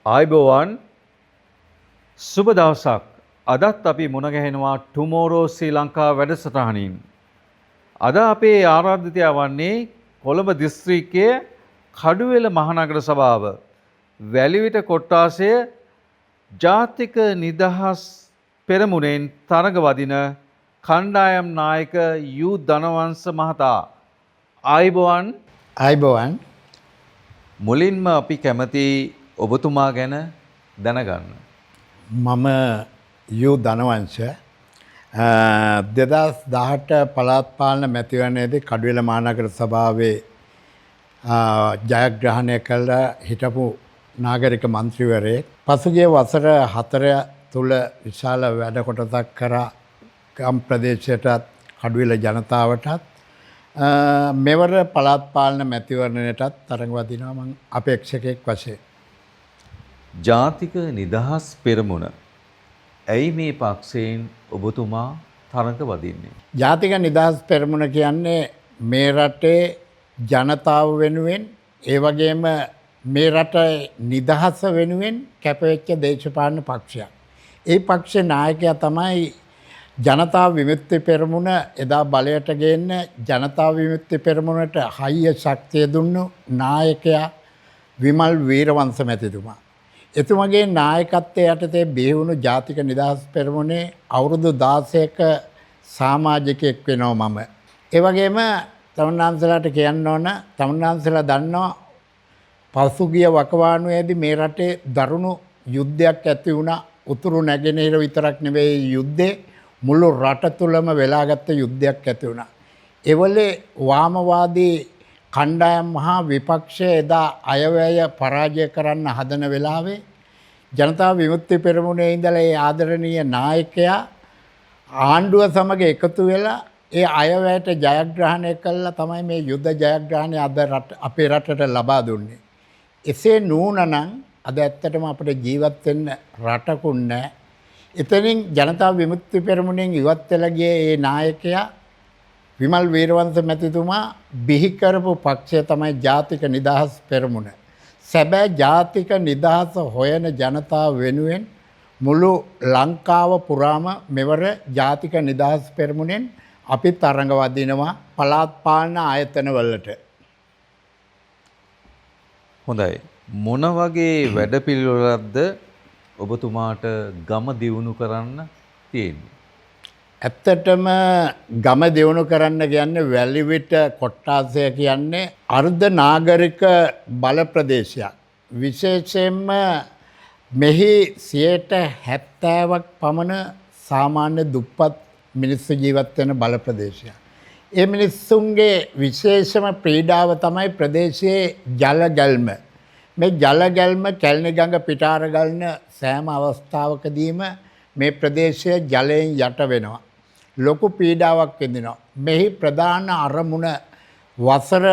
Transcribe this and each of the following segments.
ආයුබෝවන් සුබ දවසක්. අදත් අපි මුණ ගැහෙනවා ටුමෝරෝ ශ්‍රී ලංකා වැඩසටහනින්. අද අපේ ආරාධිතයා වන්නේ කොළඹ දිස්ත්‍රික්කයේ කඩුවෙල මහනගර සභාව වැලිවිට කොට්ටාසය ජාතික නිදහස් පෙරමුණෙන් තරඟ වදින කණ්ඩායම් නායක යූ ධනවංශ මහතා. ආයුබෝවන්. මුලින්ම අපි කැමති ඔබතුමා ගැන දැනගන්න. මම යූ ධනවංශ 2018 පළාත් පාලන මැතිවරණයේදී කඩුවෙල මහනගර සභාවේ ජයග්‍රහණය කළ හිටපු නාගරික මන්ත්‍රීවරයෙක්. පසුගිය වසර 4 තුල විශාල වැඩ කොටසක් කරා ගම් ප්‍රදේශයටත් කඩුවෙල ජනතාවටත් මෙවර පළාත් පාලන මැතිවරණයටත් තරඟ වදිනවා මම අපේක්ෂකෙක් වශයෙන්. ජාතික නිදහස් පෙරමුණ. ඇයි මේ පක්ෂයෙන් ඔබතුමා තරඟ වදින්නේ? ජාතික නිදහස් පෙරමුණ කියන්නේ මේ රටේ ජනතාව වෙනුවෙන් ඒ වගේම මේ රටේ නිදහස වෙනුවෙන් කැපවෙච්ච දේශපාලන පක්ෂයක්. ඒ පක්ෂේ නායකයා තමයි ජනතා විමුක්ති පෙරමුණ එදා බලයට ගේන්න ජනතා විමුක්ති පෙරමුණට හයිය ශක්තිය දුන්නු නායකයා විමල් වීරවංශ මැතිතුමා. එතුමගේ නායකත්වයේ යටතේ බිහිවුණු ජාතික නිදහස් පෙරමුණේ අවුරුදු 16ක සමාජිකයෙක් වෙනවා මම. ඒ වගේම තමුන්නාන්සලාට කියන්න ඕන තමුන්නාන්සලා දන්නවා පසුගිය වකවානුවේදී මේ රටේ දරුණු යුද්ධයක් ඇති වුණා. උතුරු නැගෙනහිර විතරක් නෙවෙයි යුද්ධේ මුළු රට තුලම වෙලාගත්ත යුද්ධයක් ඇති වුණා. ඒවලේ වාමවාදී කණ්ඩායම් මහා විපක්ෂය එදා අයවැය පරාජය කරන්න හදන වෙලාවේ ජනතා විමුක්ති පෙරමුණේ ඉඳලා ඒ ආදරණීය නායකයා ආණ්ඩුව සමග එකතු වෙලා ඒ අයවැයට ජයග්‍රහණය කළා තමයි මේ යුද්ධ ජයග්‍රහණය අද අපේ රටට ලබා දුන්නේ. එසේ නුනනම් අද ඇත්තටම අපිට ජීවත් වෙන්න රටකුත් නැහැ. එතනින් ජනතා විමුක්ති පෙරමුණෙන් ඉවත් වෙලා ගිය ඒ නායකයා විමල් වීරවංශ මැතිතුමා බිහි කරපු පක්ෂය තමයි ජාතික නිදහස් පෙරමුණ. සැබෑ ජාතික නිදහස හොයන ජනතාව වෙනුවෙන් මුළු ලංකාව පුරාම මෙවර ජාතික නිදහස් පෙරමුණෙන් අපි තරඟ වදිනවා පළාත් පාලන ආයතන වලට. හොඳයි. මොන වගේ වැඩපිළිවෙලක්ද ඔබතුමාට ගම දියුණු කරන්න තියෙන්නේ? ඇත්තටම ගම දියුණු කරන්න කියන්නේ වැලිවිට කොට්ටාසය කියන්නේ අර්ධ නාගරික බල ප්‍රදේශයක්. විශේෂයෙන්ම මෙහි 70%ක් පමණ සාමාන්‍ය දුප්පත් මිනිස්සු ජීවත් වෙන බල ප්‍රදේශයක්. ඒ මිනිස්සුන්ගේ විශේෂම පීඩාව තමයි ප්‍රදේශයේ ජල ගැල්ම. මේ ජල ගැල්ම කැලණි ගඟ පිටාර ගලන සෑම අවස්ථාවකදීම මේ ප්‍රදේශය ජලයෙන් යට වෙනවා. ලොකු පීඩාවක් විඳිනවා. මෙහි ප්‍රධාන අරමුණ වසර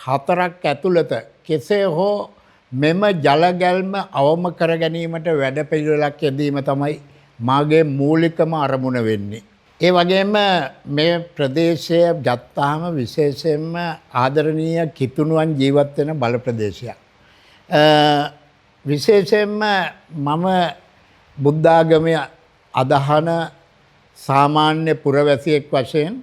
4ක් ඇතුළත කෙසේ හෝ මෙම ජල ගැල්ම අවම කර ගැනීමට වැඩපිළිවෙලක් යෙදීම තමයි මාගේ මූලිකම අරමුණ වෙන්නේ. ඒ වගේම මේ ප්‍රදේශය ගත්තාම විශේෂයෙන්ම ආදරණීය කිතුණුවන් ජීවත් වෙන බල ප්‍රදේශයක්. විශේෂයෙන්ම මම බුද්ධාගමේ අදහන සාමාන්‍ය පුරවැසියෙක් වශයෙන්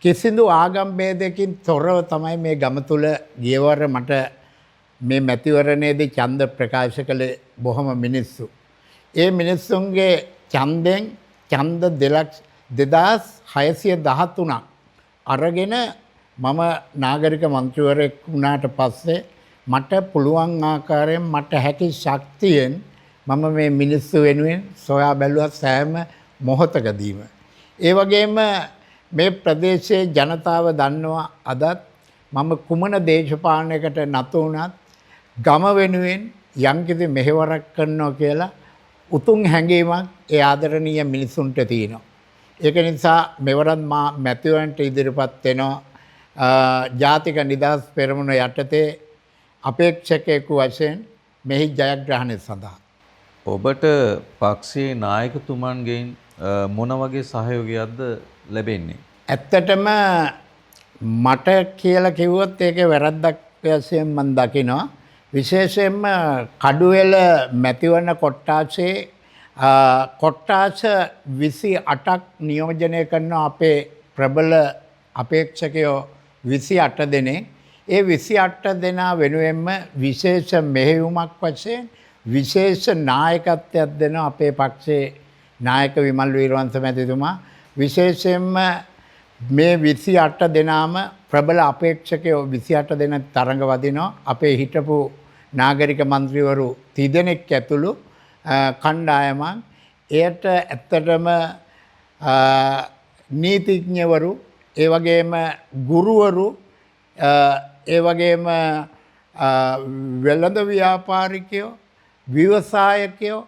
කිසිදු ආගම් ભેදයකින් තොරව තමයි මේ ගම තුල ගියවර මට මේ මැතිවරණයේදී ඡන්ද ප්‍රකාශ කළේ බොහොම මිනිස්සු. ඒ මිනිස්සුන්ගේ ඡන්දෙන් ඡන්ද 2613ක් අරගෙන මම නාගරික මන්ත්‍රීවරයෙක් වුණාට පස්සේ මට පුළුවන් ආකාරයෙන් මට හැකි ශක්තියෙන් මම මේ මිනිස්සු වෙනුවෙන් සොයා බැලුවා සෑම මොහොතකදීම. ඒ වගේම මේ ප්‍රදේශයේ ජනතාව දන්නවා අදත් මම කුමන දේශපාලනයකට නතු වුණත් ගම වෙනුවෙන් යම්කිසි මෙහෙවරක් කරනවා කියලා උතුම් හැඟීමක් ඒ ආදරණීය මිනිසුන්ට තියෙනවා. ඒක නිසා මෙවරත් මා මැතිවරණට ඉදිරිපත් වෙනවා ජාතික නිදහස් පෙරමුණ යටතේ අපේක්ෂකයෙකු වශයෙන් මෙහි ජයග්‍රහණය සඳහා. ඔබට පක්ෂයේ නායකතුමන්ගෙන් මොන වගේ සහයෝගයක්ද ලැබෙන්නේ? ඇත්තටම මට කියලා කිව්වොත් ඒකේ වැරද්දක් වශයෙන් මම දකිනවා. විශේෂයෙන්ම කඩුවෙල මැතිවරණ කොට්ටාසේ කොට්ටාස 28ක් නියෝජනය කරන අපේ ප්‍රබල අපේක්ෂකයෝ 28 දෙනෙක්. ඒ 28 දෙනා වෙනුවෙන්ම විශේෂ මෙහෙයුමක් වශයෙන් විශේෂ නායකත්වයක් දෙන අපේ පක්ෂයේ නායක විමල් වීරවංශ මැතිතුමා විශේෂයෙන්ම මේ 28 දෙනාම ප්‍රබල අපේක්ෂකයෝ 28 දෙනෙක් තරඟ වදිනවා. අපේ හිටපු නාගරික මන්ත්‍රීවරු 30 දෙනෙක් ඇතුළු කණ්ඩායමක්. එයට ඇත්තටම නීතිඥවරු, ඒ වගේම ගුරුවරු, ඒ වගේම වෙළඳ ව්‍යාපාරිකයෝ, ව්‍යවසායකයෝ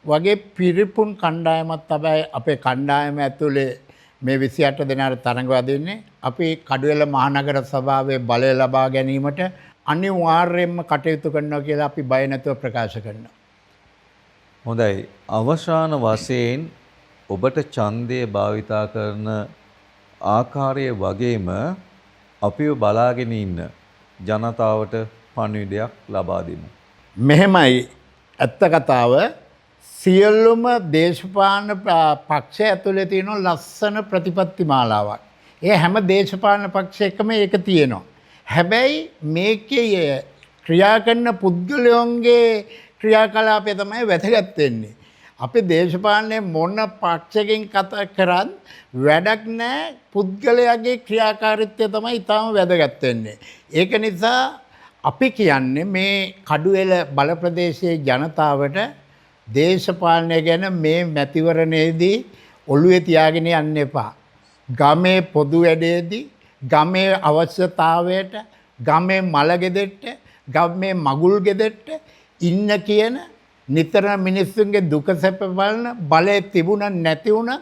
වගේ පිරිපුන් කණ්ඩායමක් තමයි අපේ කණ්ඩායම ඇතුලේ මේ 28 දෙනාට තරඟ වදින්නේ. අපි කඩුවෙල මහනගර සභාවේ බලය ලබා ගැනීමට අනිවාර්යයෙන්ම කටයුතු කරනවා කියලා අපි බය නැතුව ප්‍රකාශ කරනවා. හොඳයි. අවසාන වශයෙන් ඔබට ඡන්දය භාවිතා කරන ආකාරය වගේම අපිව බලාගෙන ඉන්න ජනතාවට පණිවිඩයක් ලබා දෙමු. මෙහෙමයි ඇත්ත කතාව. සියලුම දේශපාලන පක්ෂ ඇතුලේ තියෙන ලස්සන ප්‍රතිපත්ති මාලාවක්. ඒ හැම දේශපාලන පක්ෂයකම ඒක තියෙනවා. හැබැයි මේකේ ක්‍රියා කරන පුද්ගලයන්ගේ ක්‍රියාකලාපය තමයි වැදගත් වෙන්නේ. අපි දේශපාලනයේ මොන පක්ෂකින් කතා කරත් වැඩක් නැහැ. පුද්ගලයාගේ ක්‍රියාකාරීත්වය තමයි ඊටම වැදගත් වෙන්නේ. ඒක නිසා අපි කියන්නේ මේ කඩුවෙල බල ප්‍රදේශයේ ජනතාවට දේශපාලනය ගැන මේ මැතිවරණයේදී ඔළුවේ තියාගෙන යන්න එපා. ගමේ පොදු වැඩේදී, ගමේ අවශ්‍යතාවයට, ගමේ මල ගෙදෙට්ට, ගමේ මගුල් ගෙදෙට්ට ඉන්න කියන නිතර මිනිස්සුන්ගේ දුක සැප බලන බලය තිබුණා නැති වුණා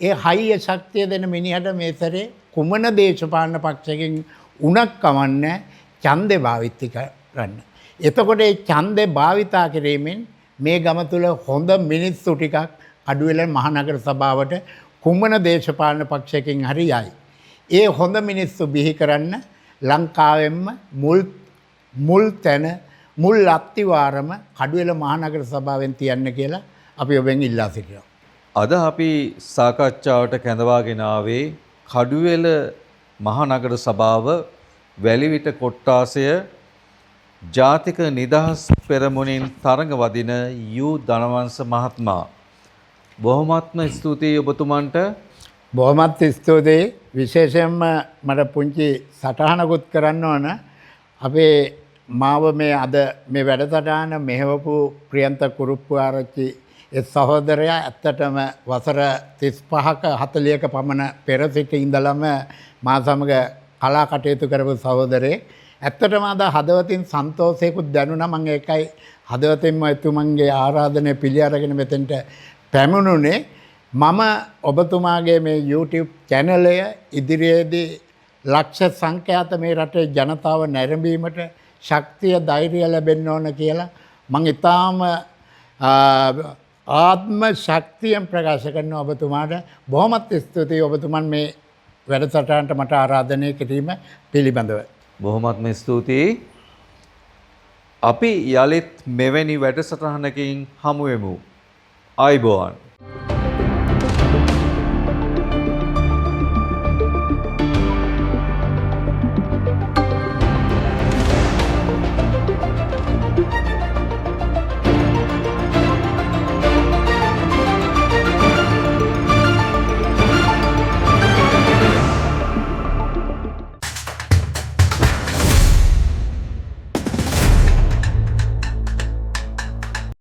ඒ හයිය ශක්තිය දෙන මිනිහට මේ සැරේ කුමන දේශපාලන පක්ෂයකින් උණක් කවන්නේ ඡන්දේ භාවිත කරන්න. එතකොට ඒ ඡන්දේ භාවිතා කිරීමෙන් මේ ගම තුල හොඳ මිනිස්සු ටිකක් කඩුවෙල මහනගර සභාවට කුමන දේශපාලන පක්ෂයකින් හරි යයි. ඒ හොඳ මිනිස්සු බිහි කරන්න ලංකාවෙන්ම මුල් තැන මුල් අත්තිවාරම කඩුවෙල මහනගර සභාවෙන් තියන්න කියලා අපි ඔබෙන් ඉල්ලා සිටිනවා. අද අපි සාකච්ඡාවට කැඳවාගෙන ආවේ කඩුවෙල මහනගර සභාව වැලිවිට කොට්ටාසය ජාතික නිදහස් පෙරමුණින් තරඟ වදින යූ ධනවංශ මහත්මයා. බොහොමත්ම ස්තුතියි ඔබතුමන්ට. බොහොමත් ස්තුතියි. විශේෂයෙන්ම මට පුංචි සටහනකුත් කරන්න ඕන. අපේ මාව මේ අද මේ වැඩසටහන මෙහෙවපු ප්‍රියන්ත කුරුප්පු ආරච්චි ඒ සහෝදරයා ඇත්තටම වසර 35ක 40ක පමණ පෙර සිට ඉඳලම මා සමග කලා කටයුතු කරපු සහෝදරයෙක්. ඇත්තටම අද හදවතින් සන්තෝෂයකුත් දැනුණා. මම ඒකයි හදවතින්ම එතුමන්ගේ ආරාධනය පිළි අරගෙන මෙතෙන්ට පැමුණුනේ. මම ඔබතුමාගේ මේ YouTube channelය ඉදිරියේදී ලක්ෂ සංඛ්‍යාත මේ රටේ ජනතාව නැරඹීමට ශක්තිය ධෛර්යය ලැබෙන්න ඕන කියලා මම ඊටාම ආත්ම ශක්තියෙන් ප්‍රකාශ කරන ඔබතුමාට බොහොමත් ස්තුතියි. ඔබතුමන් මේ වැඩසටහනට මට ආරාධනය කිරීම පිළිබඳව බොහොමත්ම ස්තුතියි. අපි යලිත් මෙවැනි වැඩසටහනකින් හමු වෙමු. ආයුබෝවන්.